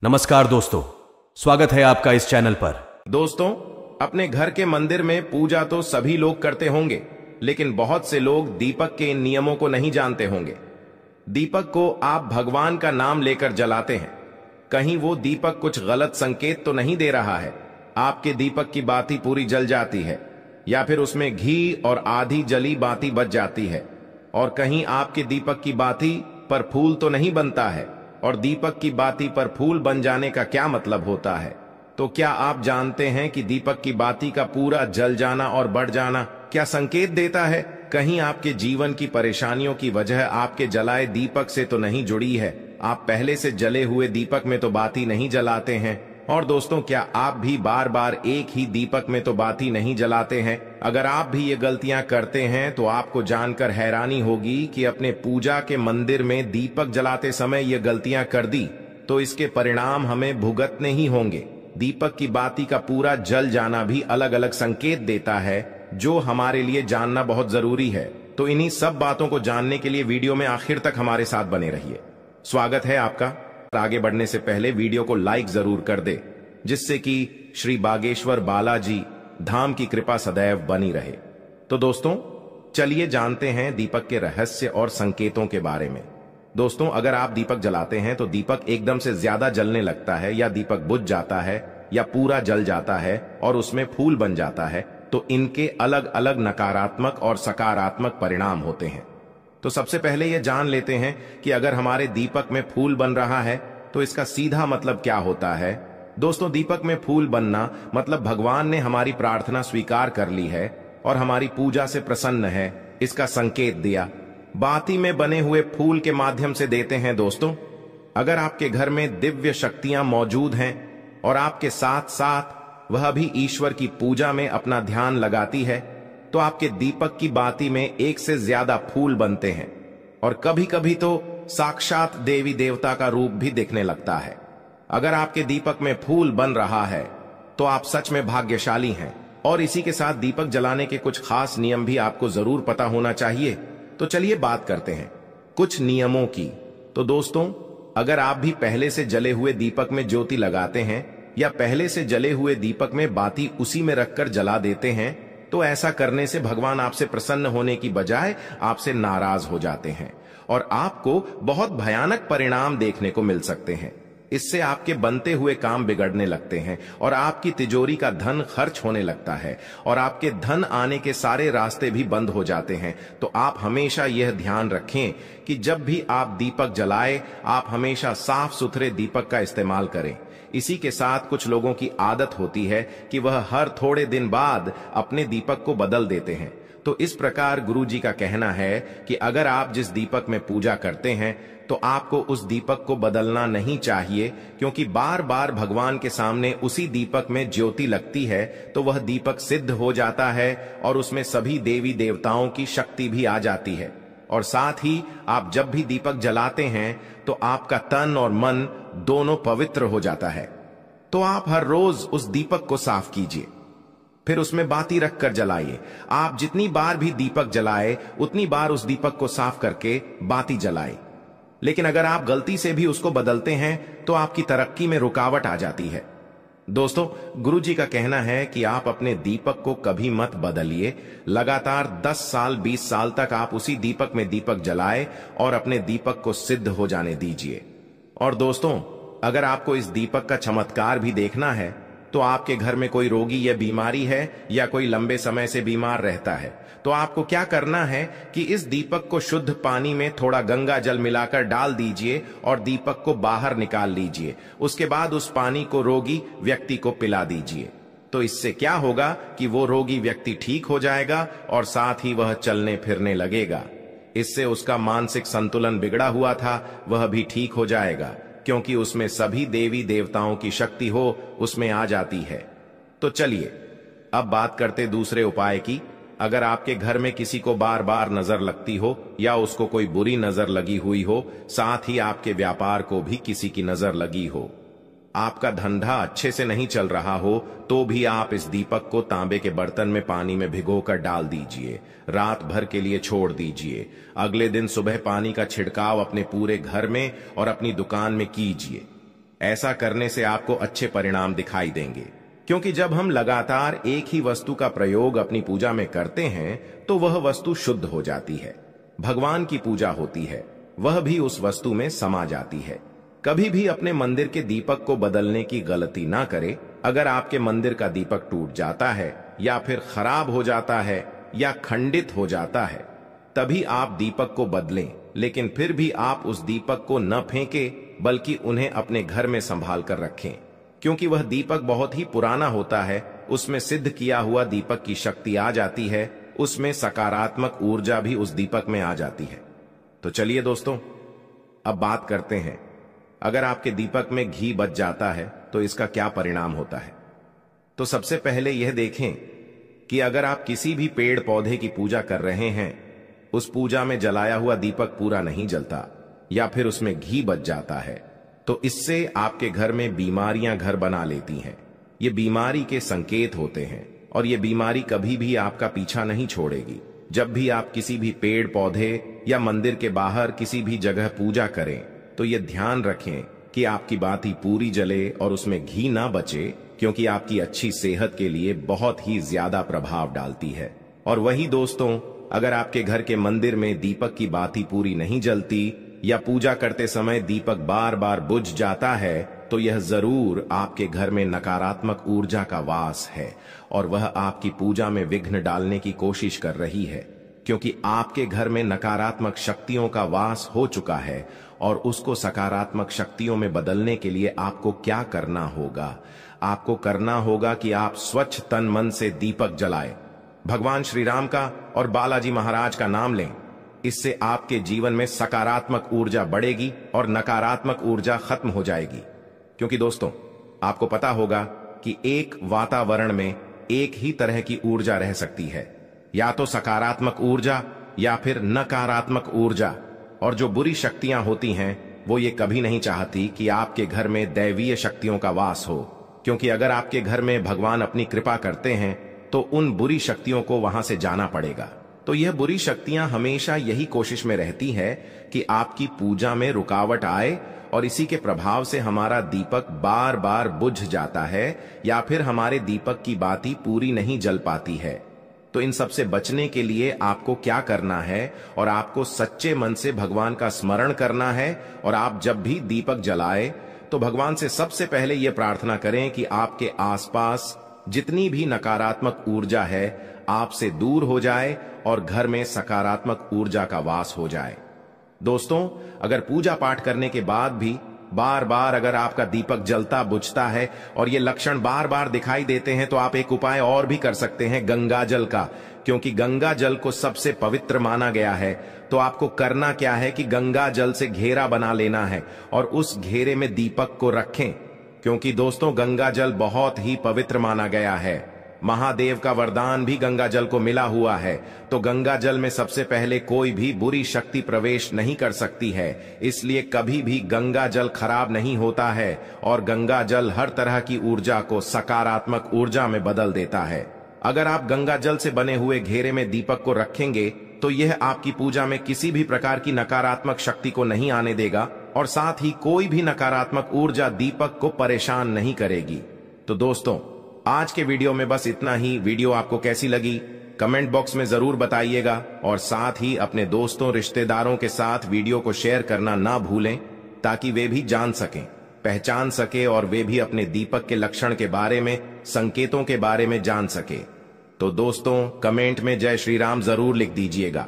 नमस्कार दोस्तों, स्वागत है आपका इस चैनल पर। दोस्तों, अपने घर के मंदिर में पूजा तो सभी लोग करते होंगे, लेकिन बहुत से लोग दीपक के इन नियमों को नहीं जानते होंगे। दीपक को आप भगवान का नाम लेकर जलाते हैं। कहीं वो दीपक कुछ गलत संकेत तो नहीं दे रहा है? आपके दीपक की बाती पूरी जल जाती है, या फिर उसमें घी और आधी जली बाती बच जाती है? और कहीं आपके दीपक की बाती पर फूल तो नहीं बनता है? और दीपक की बाती पर फूल बन जाने का क्या मतलब होता है? तो क्या आप जानते हैं कि दीपक की बाती का पूरा जल जाना और बढ़ जाना क्या संकेत देता है? कहीं आपके जीवन की परेशानियों की वजह आपके जलाए दीपक से तो नहीं जुड़ी है? आप पहले से जले हुए दीपक में तो बाती नहीं जलाते हैं। और दोस्तों, क्या आप भी बार बार एक ही दीपक में तो बाती नहीं जलाते हैं? अगर आप भी ये गलतियां करते हैं तो आपको जानकर हैरानी होगी कि अपने पूजा के मंदिर में दीपक जलाते समय ये गलतियां कर दी तो इसके परिणाम हमें भुगतने ही होंगे। दीपक की बाती का पूरा जल जाना भी अलग अलग संकेत देता है, जो हमारे लिए जानना बहुत जरूरी है। तो इन्हीं सब बातों को जानने के लिए वीडियो में आखिर तक हमारे साथ बने रहिए। स्वागत है आपका। आगे बढ़ने से पहले वीडियो को लाइक जरूर कर दे, जिससे कि श्री बागेश्वर बालाजी धाम की कृपा सदैव बनी रहे। तो दोस्तों, चलिए जानते हैं दीपक के रहस्य और संकेतों के बारे में। दोस्तों, अगर आप दीपक जलाते हैं तो दीपक एकदम से ज्यादा जलने लगता है, या दीपक बुझ जाता है, या पूरा जल जाता है और उसमें फूल बन जाता है, तो इनके अलग अलग नकारात्मक और सकारात्मक परिणाम होते हैं। तो सबसे पहले यह जान लेते हैं कि अगर हमारे दीपक में फूल बन रहा है तो इसका सीधा मतलब क्या होता है। दोस्तों, दीपक में फूल बनना मतलब भगवान ने हमारी प्रार्थना स्वीकार कर ली है और हमारी पूजा से प्रसन्न है, इसका संकेत दिया। बाती में बने हुए फूल के माध्यम से देते हैं। दोस्तों, अगर आपके घर में दिव्य शक्तियां मौजूद हैं और आपके साथ साथ वह भी ईश्वर की पूजा में अपना ध्यान लगाती है, तो आपके दीपक की बाती में एक से ज्यादा फूल बनते हैं और कभी कभी तो साक्षात देवी देवता का रूप भी दिखने लगता है। अगर आपके दीपक में फूल बन रहा है तो आप सच में भाग्यशाली हैं। और इसी के साथ दीपक जलाने के कुछ खास नियम भी आपको जरूर पता होना चाहिए। तो चलिए बात करते हैं कुछ नियमों की। तो दोस्तों, अगर आप भी पहले से जले हुए दीपक में ज्योति लगाते हैं या पहले से जले हुए दीपक में बाती उसी में रखकर जला देते हैं, तो ऐसा करने से भगवान आपसे प्रसन्न होने की बजाय आपसे नाराज हो जाते हैं और आपको बहुत भयानक परिणाम देखने को मिल सकते हैं। इससे आपके बनते हुए काम बिगड़ने लगते हैं और आपकी तिजोरी का धन खर्च होने लगता है और आपके धन आने के सारे रास्ते भी बंद हो जाते हैं। तो आप हमेशा यह ध्यान रखें कि जब भी आप दीपक जलाएं, आप हमेशा साफ सुथरे दीपक का इस्तेमाल करें। इसी के साथ कुछ लोगों की आदत होती है कि वह हर थोड़े दिन बाद अपने दीपक को बदल देते हैं। तो इस प्रकार गुरु जी का कहना है कि अगर आप जिस दीपक में पूजा करते हैं तो आपको उस दीपक को बदलना नहीं चाहिए, क्योंकि बार बार भगवान के सामने उसी दीपक में ज्योति लगती है तो वह दीपक सिद्ध हो जाता है और उसमें सभी देवी देवताओं की शक्ति भी आ जाती है। और साथ ही आप जब भी दीपक जलाते हैं तो आपका तन और मन दोनों पवित्र हो जाता है। तो आप हर रोज उस दीपक को साफ कीजिए, फिर उसमें बाती रखकर जलाइए। आप जितनी बार भी दीपक जलाए उतनी बार उस दीपक को साफ करके बाती जलाए। लेकिन अगर आप गलती से भी उसको बदलते हैं तो आपकी तरक्की में रुकावट आ जाती है। दोस्तों, गुरु जी का कहना है कि आप अपने दीपक को कभी मत बदलिए। लगातार 10 साल 20 साल तक आप उसी दीपक में दीपक जलाए और अपने दीपक को सिद्ध हो जाने दीजिए। और दोस्तों, अगर आपको इस दीपक का चमत्कार भी देखना है तो आपके घर में कोई रोगी या बीमारी है या कोई लंबे समय से बीमार रहता है, तो आपको क्या करना है कि इस दीपक को शुद्ध पानी में थोड़ा गंगा जल मिलाकर डाल दीजिए और दीपक को बाहर निकाल लीजिए। उसके बाद उस पानी को रोगी व्यक्ति को पिला दीजिए। तो इससे क्या होगा कि वो रोगी व्यक्ति ठीक हो जाएगा और साथ ही वह चलने फिरने लगेगा। इससे उसका मानसिक संतुलन बिगड़ा हुआ था वह भी ठीक हो जाएगा, क्योंकि उसमें सभी देवी देवताओं की शक्ति हो उसमें आ जाती है। तो चलिए अब बात करते दूसरे उपाय की। अगर आपके घर में किसी को बार बार नजर लगती हो या उसको कोई बुरी नजर लगी हुई हो, साथ ही आपके व्यापार को भी किसी की नजर लगी हो, आपका धंधा अच्छे से नहीं चल रहा हो, तो भी आप इस दीपक को तांबे के बर्तन में पानी में भिगोकर डाल दीजिए। रात भर के लिए छोड़ दीजिए। अगले दिन सुबह पानी का छिड़काव अपने पूरे घर में और अपनी दुकान में कीजिए। ऐसा करने से आपको अच्छे परिणाम दिखाई देंगे, क्योंकि जब हम लगातार एक ही वस्तु का प्रयोग अपनी पूजा में करते हैं तो वह वस्तु शुद्ध हो जाती है। भगवान की पूजा होती है, वह भी उस वस्तु में समा जाती है। कभी भी अपने मंदिर के दीपक को बदलने की गलती ना करें। अगर आपके मंदिर का दीपक टूट जाता है या फिर खराब हो जाता है या खंडित हो जाता है, तभी आप दीपक को बदलें, लेकिन फिर भी आप उस दीपक को न फेंकें, बल्कि उन्हें अपने घर में संभाल कर रखें, क्योंकि वह दीपक बहुत ही पुराना होता है। उसमें सिद्ध किया हुआ दीपक की शक्ति आ जाती है, उसमें सकारात्मक ऊर्जा भी उस दीपक में आ जाती है। तो चलिए दोस्तों, अब बात करते हैं, अगर आपके दीपक में घी बच जाता है तो इसका क्या परिणाम होता है। तो सबसे पहले यह देखें कि अगर आप किसी भी पेड़ पौधे की पूजा कर रहे हैं, उस पूजा में जलाया हुआ दीपक पूरा नहीं जलता या फिर उसमें घी बच जाता है, तो इससे आपके घर में बीमारियां घर बना लेती हैं। ये बीमारी के संकेत होते हैं और ये बीमारी कभी भी आपका पीछा नहीं छोड़ेगी। जब भी आप किसी भी पेड़ पौधे या मंदिर के बाहर किसी भी जगह पूजा करें तो ये ध्यान रखें कि आपकी बाती पूरी जले और उसमें घी ना बचे, क्योंकि आपकी अच्छी सेहत के लिए बहुत ही ज्यादा प्रभाव डालती है। और वही दोस्तों, अगर आपके घर के मंदिर में दीपक की बाती पूरी नहीं जलती या पूजा करते समय दीपक बार बार बुझ जाता है, तो यह जरूर आपके घर में नकारात्मक ऊर्जा का वास है और वह आपकी पूजा में विघ्न डालने की कोशिश कर रही है, क्योंकि आपके घर में नकारात्मक शक्तियों का वास हो चुका है। और उसको सकारात्मक शक्तियों में बदलने के लिए आपको क्या करना होगा? आपको करना होगा कि आप स्वच्छ तन मन से दीपक जलाएं, भगवान श्री राम का और बालाजी महाराज का नाम लें। इससे आपके जीवन में सकारात्मक ऊर्जा बढ़ेगी और नकारात्मक ऊर्जा खत्म हो जाएगी। क्योंकि दोस्तों, आपको पता होगा कि एक वातावरण में एक ही तरह की ऊर्जा रह सकती है, या तो सकारात्मक ऊर्जा या फिर नकारात्मक ऊर्जा। और जो बुरी शक्तियां होती हैं, वो ये कभी नहीं चाहती कि आपके घर में दैवीय शक्तियों का वास हो, क्योंकि अगर आपके घर में भगवान अपनी कृपा करते हैं तो उन बुरी शक्तियों को वहां से जाना पड़ेगा। तो यह बुरी शक्तियां हमेशा यही कोशिश में रहती है कि आपकी पूजा में रुकावट आए, और इसी के प्रभाव से हमारा दीपक बार बार बुझ जाता है या फिर हमारे दीपक की बाती पूरी नहीं जल पाती है। तो इन सब से बचने के लिए आपको क्या करना है, और आपको सच्चे मन से भगवान का स्मरण करना है। और आप जब भी दीपक जलाए तो भगवान से सबसे पहले यह प्रार्थना करें कि आपके आसपास जितनी भी नकारात्मक ऊर्जा है आपसे दूर हो जाए और घर में सकारात्मक ऊर्जा का वास हो जाए। दोस्तों, अगर पूजा पाठ करने के बाद भी बार बार अगर आपका दीपक जलता बुझता है और ये लक्षण बार बार दिखाई देते हैं, तो आप एक उपाय और भी कर सकते हैं, गंगा जल का। क्योंकि गंगा जल को सबसे पवित्र माना गया है। तो आपको करना क्या है कि गंगा जल से घेरा बना लेना है और उस घेरे में दीपक को रखें, क्योंकि दोस्तों गंगा जल बहुत ही पवित्र माना गया है। महादेव का वरदान भी गंगा जल को मिला हुआ है। तो गंगा जल में सबसे पहले कोई भी बुरी शक्ति प्रवेश नहीं कर सकती है, इसलिए कभी भी गंगा जल खराब नहीं होता है और गंगा जल हर तरह की ऊर्जा को सकारात्मक ऊर्जा में बदल देता है। अगर आप गंगा जल से बने हुए घेरे में दीपक को रखेंगे तो यह आपकी पूजा में किसी भी प्रकार की नकारात्मक शक्ति को नहीं आने देगा और साथ ही कोई भी नकारात्मक ऊर्जा दीपक को परेशान नहीं करेगी। तो दोस्तों, आज के वीडियो में बस इतना ही। वीडियो आपको कैसी लगी कमेंट बॉक्स में जरूर बताइएगा और साथ ही अपने दोस्तों रिश्तेदारों के साथ वीडियो को शेयर करना ना भूलें, ताकि वे भी जान सकें, पहचान सके और वे भी अपने दीपक के लक्षण के बारे में, संकेतों के बारे में जान सके। तो दोस्तों, कमेंट में जय श्री राम जरूर लिख दीजिएगा।